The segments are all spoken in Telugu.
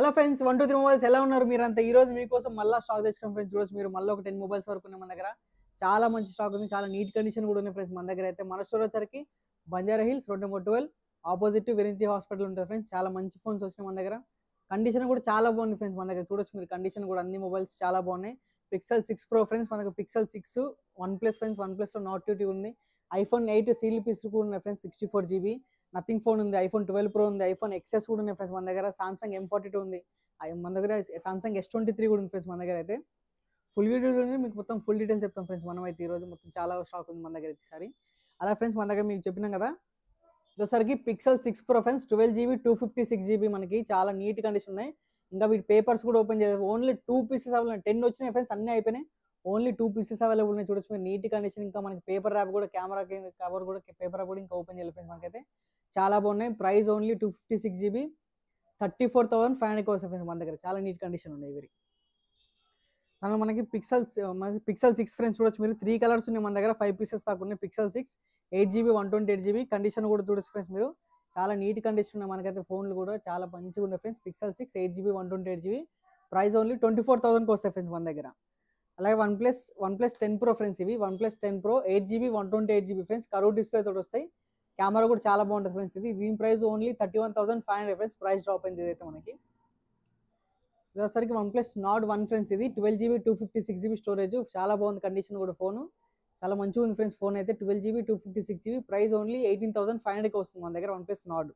హలో ఫ్రెండ్స్ 123 మొబైల్స్ ఎలా ఉన్నారు మీరంతా? ఈ రోజు మీకోసం మళ్ళా స్టాక్ తెచ్చుకున్నాం ఫ్రెండ్స్. చూడొచ్చు మీరు మళ్ళీ ఒక 10 మొబైల్స్ వరకు ఉన్నాయి మన దగ్గర. చాలా మంచి స్టాక్ ఉంది. చాలా నీట్ కండిషన్ కూడా ఉన్నాయి ఫ్రెండ్స్ మన దగ్గర అయితే. మన స్టోర్ వచ్చరికి Banjara hills road number 12 opposite Virinchi hospital ఉంటుంది ఫ్రెండ్స్. చాలా మంచి ఫోన్స్ వచ్చినాయి మన దగ్గర. కండిషన్ కూడా చాలా బాగుంది ఫ్రెండ్స్ మన దగ్గర. చూడొచ్చు మీరు కండిషన్ కూడా అన్ని మొబైల్స్ చాలా బాగున్నాయి. పిక్సెల్ 6 ప్రో ఫ్రెండ్స్, మనకు pixel 6 one plus friends, one plus లో నాట్ 2 ఉంది. ఐఫోన్ 8 సీల్ పీస్ కూడా ఉన్నాయి ఫ్రెండ్స్, 64 GB. నథింగ్ ఫోన్ ఉంది, ఐఫోన్ 12 ప్రో ఉంది, ఐఫోన్ XS కూడా ఉన్నాయి ఫ్రెండ్స్ మన దగ్గర. సామ్సంగ్ M42 ఉంది, మన దగ్గర సామ్సంగ్ S23 కూడా ఉంది ఫ్రెండ్స్ మన దగ్గర అయితే. ఫుల్ వీడియో చూడండి, మీకు మొత్తం ఫుల్ డీటెయిల్స్ చెప్తాం ఫ్రెండ్స్. మనం అయితే ఈరోజు మొత్తం చాలా స్టాక్ ఉంది మన దగ్గర ఈసారి. అలా ఫ్రెండ్స్ మన దగ్గర మీకు చెప్పినాం కదా, ఇదోసరికి pixel 6 pro friends, 12GB 256GB మనకి చాలా నీట్ కండిషన్ ఉన్నాయి. ఇంకా వీటి పేపర్స్ కూడా ఓపెన్ చేయాలి. ఓన్లీ 2 పీసెస్ అవైలబుల్, 10 వచ్చినాయి ఫ్రెండ్స్, అన్నీ అయిపోయినాయి. ఓన్లీ 2 పీసెస్ అవైలబుల్ ఉన్నాయి. చూడొచ్చు మీరు నీట్ కండిషన్. ఇంకా మనకి పేపర్ ర్యాప్ కూడా, కెమెరా కవర్ కూడా, పేపర్ ర్యాప్ కూడా ఇంకా ఓపెన్ చేయాలి ఫ్రెండ్స్. మనకైతే చాలా బాగున్నాయి. ప్రైస్ ఓన్లీ 256GB 34,500 వస్తుంది ఫ్రెండ్స్ మన దగ్గర. చాలా నీట్ కండిషన్ ఉన్నాయి ఇవి. దానిలో మనకి పిక్సెల్ 6 ఫ్రెండ్స్ చూడొచ్చు మీరు. 3 కలర్స్ ఉన్నాయి మన దగ్గర, 5 పీసెస్ దాకా ఉన్నాయి. పిక్సెల్ 6 8GB 128GB కండిషన్ కూడా చూడొచ్చు ఫ్రెండ్స్ మీరు. చాలా నీట్ కండిషన్ ఉన్నాయి మనకైతే. ఫోన్లు కూడా చాలా మంచిగా ఉన్నాయి friends. Pixel 6 8GB 128GB price only 24,000కి వస్తాయి ఫ్రెండ్స్ మన దగ్గర. అలాగే వన్ ప్లస్ 10 ప్రో ఫ్రెండ్స్, ఇవి OnePlus 10 pro 8GB 128GB friends, curve display తోటి వస్తాయి. కెమెరా కూడా చాలా బాగుంటుంది ఫ్రెండ్స్ ఇది. దీని price only 31,500 friends. Price drop అయింది ఇదైతే మనకి. ఇదొసరికి వన్ ప్లస్ నాట్ 1 ఫ్రెండ్స్, ఇది 12GB 256GB స్టోరేజ్. చాలా బాగుంది కండిషన్ కూడా. ఫోను చాలా మంచిగా ఉంది ఫ్రెండ్స్. ఫోన్ అయితే 12GB 256GB ప్రైస్ ఓన్లీ 18,500కి వస్తుంది మన దగ్గర వన్ ప్లస్ నాట్.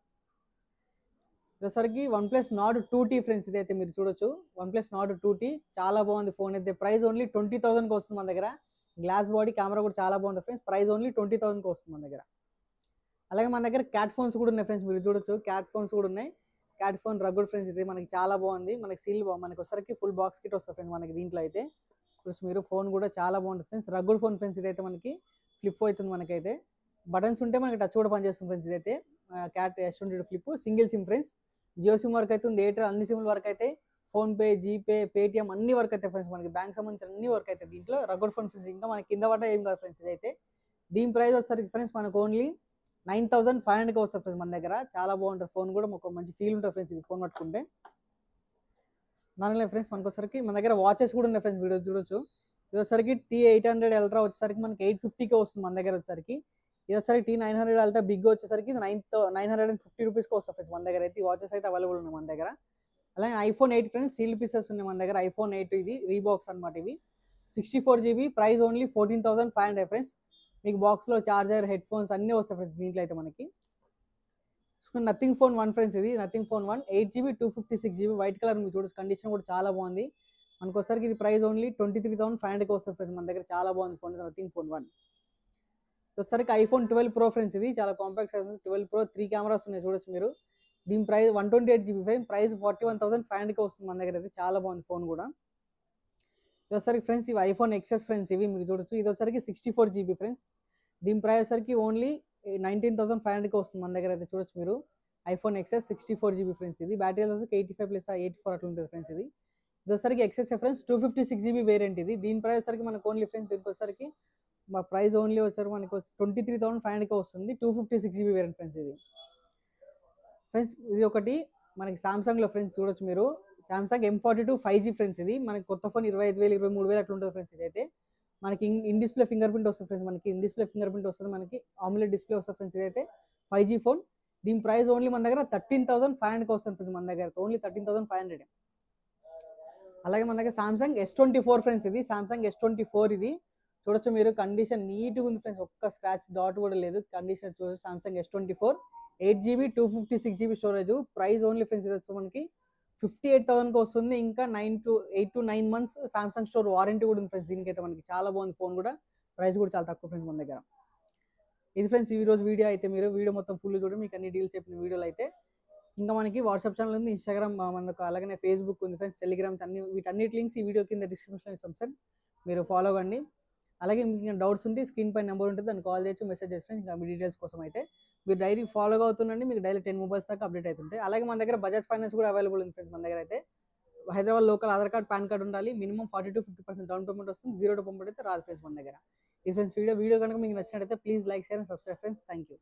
ఇదొసరికి OnePlus Nord 2T friends, ఇదైతే మీరు చూడొచ్చు. వన్ ప్లస్ నాట్ 2T చాలా బాగుంది ఫోన్ అయితే. ప్రైస్ ఓన్లీ 20,000కి వస్తుంది మన దగ్గర. గ్లాస్ బాడీ, కెమెరా కూడా చాలా బాగుంటుంది ఫ్రెండ్స్. ప్రైస్ ఓన్లీ 20,000కి వస్తుంది మన దగ్గర. అలాగే మన దగ్గర క్యాట్ ఫోన్స్ కూడా ఉన్నాయి ఫ్రెండ్స్, మీరు చూడొచ్చు. క్యాట్ ఫోన్స్ కూడా ఉన్నాయి. క్యాట్ ఫోన్ రగ్గుడ్ ఫ్రెండ్స్, ఇది మనకి చాలా బాగుంది. మనకి మనకి వచ్చరికి ఫుల్ బాక్స్ కిట్ వస్తుంది ఫ్రెండ్స్ మనకి దీంట్లో అయితే. ప్లస్ మీరు ఫోన్ కూడా చాలా బాగుంటుంది ఫ్రెండ్స్. రగ్గుడ్ ఫోన్ ఫ్రెండ్స్, ఇదైతే మనకి ఫ్లిప్ అవుతుంది మనకైతే. బటన్స్ ఉంటే మనకి టచ్ కూడా పనిచేస్తుంది ఫ్రెండ్స్ ఇదైతే. Cat S22 flip, single sim friends. Jio sim వరకు అయితే ఉంది, ఎయిర్టెల్ అన్ని సిమ్ల వరకు అయితే, ఫోన్పే, జీపే, పేటిఎం అన్ని వరకు అయితే ఫ్రెండ్స్ మనకి. బ్యాంక్ సంబంధించిన అన్ని వరకు అయితే దీంట్లో రగ్గుడ్ ఫోన్ ఫ్రెండ్స్. ఇంకా మనకి కింద పడ్డ ఏం కాదు ఫ్రెండ్స్ ఇదైతే. దీని ప్రైస్ వచ్చేసరికి ఫ్రెండ్స్ మనకు ఓన్లీ 9,500కి వస్తుంది ఫ్రెండ్స్ మన దగ్గర. చాలా బాగుంటుంది ఫోన్ కూడా, ఒక మంచి ఫీల్ ఉంటుంది ఫ్రెండ్స్ ఇది ఫోన్ పట్టుకుంటే. దానిలో ఫ్రెండ్స్ మనకు వచ్చరికి మన దగ్గర వాచెస్ కూడా ఉన్నాయి ఫ్రెండ్స్, వీడియో చూడొచ్చు. ఇది వచ్చరికి T800 అల్ట్రా వచ్చేసరికి మనకి 850కే వస్తుంది మన దగ్గర వచ్చరికి. ఇది వచ్చరికి T900 అల్ట్రా బిగ్ వచ్చేసరికి 950 రూపీస్కి వస్తుంది ఫ్రెండ్స్ మన దగ్గర అయితే. ఈ వాచెస్ అయితే అవైలబుల్ ఉన్నాయి మన దగ్గర. అలాగే ఐఫోన్ 8 ఫ్రెండ్స్, సీల్ పీసెస్ ఉన్నాయి మన దగ్గర. ఐఫోన్ 8 ఇది రీబాక్స్ అనమాట. ఇవి 64GB ప్రైస్ ఓన్లీ 14,500 ఫ్రెండ్స్. మీకు బాక్స్లో చార్జర్, హెడ్ ఫోన్స్ అన్నీ వస్తాయి ఫ్రెండ్స్ దీంట్లో అయితే మనకి. నథింగ్ ఫోన్ 1 ఫ్రెండ్స్, ఇది nothing phone 1 8GB 256GB white colour. మీకు చూడొచ్చు కండిషన్ కూడా చాలా బాగుంది. మనకు వచ్చరికి ఇది ప్రైస్ ఓన్లీ 23,500కి వస్తుంది ఫ్రెండ్స్ మన దగ్గర. చాలా బాగుంది ఫోన్, నథింగ్ ఫోన్ 1. వచ్చరికి ఐఫోన్ 12 ప్రో ఫ్రెండ్స్, ఇది చాలా కాంపాక్ట్ సైజ్. 12 ప్రో 3 కెమెరాస్ ఉన్నాయి చూడొచ్చు మీరు. దీని ప్రైస్ 128GB ఫ్రెండ్స్, ప్రైస్ 41,500కి వస్తుంది మన దగ్గర అయితే. చాలా బాగుంది ఫోన్ కూడా. ఇది వచ్చరికి ఫ్రెండ్స్ ఇవి ఐఫోన్ XS ఫ్రెండ్స్, ఇవి మీరు చూడొచ్చు. ఇది వచ్చరికి 64GB ఫ్రెండ్స్. దీని ప్రైస్ వచ్చరికి ఓన్లీ 19,500కి వస్తుంది మన దగ్గర అయితే. చూడొచ్చు మీరు ఐఫోన్ XS 64GB ఫ్రెండ్స్. ఇది బ్యాటరీ వచ్చరికి 85+84 అట్లా ఉంటుంది ఫ్రెండ్స్ ఇది. ఇది వచ్చరికి XS ఫ్రెండ్స్ 256GB వేరియంట్ ఇది. దీని ప్రైస్ వచ్చరికి మనకు ఓన్లీ ఫ్రెండ్స్, దీనికి వచ్చరికి మా ప్రైస్ ఓన్లీ వచ్చరికి మనకు 23,500కి వస్తుంది. 256GB వేరియంట్ ఫ్రెండ్స్ ఇది. ఫ్రెండ్స్ ఇది ఒకటి మనకి సామ్సంగ్లో ఫ్రెండ్స్ చూడొచ్చు మీరు. సామ్సంగ్ M42 5G ఫ్రెండ్స్, ఇది మనకి కొత్త ఫోన్ 25,000 23,000 అట్లా ఉంటుంది ఫ్రెండ్స్. ఇదైతే మనకి ఇన్ డిస్ప్లే ఫింగర్ ప్రింట్ వస్తుంది ఫ్రెండ్స్. మనకి ఇన్ డిస్ప్లే ఫింగర్ ప్రింట్ వస్తుంది, మనకి ఆమ్లెట్ డిస్ప్లే వస్తుంది ఫ్రెండ్స్. ఇదైతే 5G ఫోన్. దీని ప్రైస్ ఓన్లీ మన దగ్గర 13,500కి వస్తుంది ఫ్రెండ్స్ మన దగ్గర. ఓన్లీ 13,500. అలాగే మన దగ్గర సామ్సంగ్ S24 ఫ్రెండ్స్, ఇది సామ్సంగ్ S24 ఇది చూడొచ్చు మీరు. కండిషన్ నీట్గా ఉంది ఫ్రెండ్స్, ఒక్క స్క్రాచ్ డాట్ కూడా లేదు. కండిషన్ చూడొచ్చు. Samsung S24 8GB 256GB storage. Price only friends ఇది వచ్చి మనకి 58,000కి వస్తుంది. ఇంకా 8 to 9 months Samsung store warranty కూడా ఉంది ఫ్రెండ్స్ దీనికైతే మనకి. చాలా బాగుంది ఫోన్ కూడా. ప్రైస్ కూడా చాలా తక్కువ ఫ్రెండ్స్ మన దగ్గర. ఇది ఫ్రెండ్స్ ఈ రోజు వీడియో అయితే. మీరు వీడియో మొత్తం ఫుల్ చూడండి, మీకు అన్ని డీటెయిల్స్ చెప్పిన వీడియోలు అయితే. ఇంకా మనకి వాట్సాప్ ఛానల్ ఉంది, ఇన్స్టాగ్రామ్ మనకు, అలాగే ఫేస్బుక్ ఉంది ఫ్రెండ్స్, టెలిగ్రామ్స్ అన్ని. వీటన్నిటి లింక్స్ ఈ వీడియో కింద డిస్క్రిప్షన్లో ఇస్తాం సార్, మీరు ఫాలో అవ్వండి. అలాగే మీకు డౌట్స్ ఉంటే స్క్రీన్ పై నెంబర్ ఉంటుంది, దాన్ని కాల్ చేయొచ్చు, మెసేజ్ చేసి ఫ్రెండ్స్. ఇంకా మీ డీటెయిల్స్ కోసం అయితే మీరు డైరీ ఫాలో అవుతుండండి, మీకు డైలీ 10 మొబైల్స్ దాకా అప్డేట్ అవుతుంటాయి. అలాగే మన దగ్గర బజాజ్ ఫైనాన్స్ కూడా అవైలబుల్ ఉంది ఫ్రెండ్స్ మన దగ్గర అయితే. Hyderabad local Aadhaar card, pan card ఉండాలి. మినిమం 40 to 50% డౌన్ పేమెంట్ వస్తుంది. 0 to పేమెంట్ అయితే రాదు ఫ్రెండ్స్ మన దగ్గర. ఈ ఫ్రెండ్స్ వీడియో కనుక మీకు నచ్చినట్లయితే please like, share and subscribe friends. Thank you.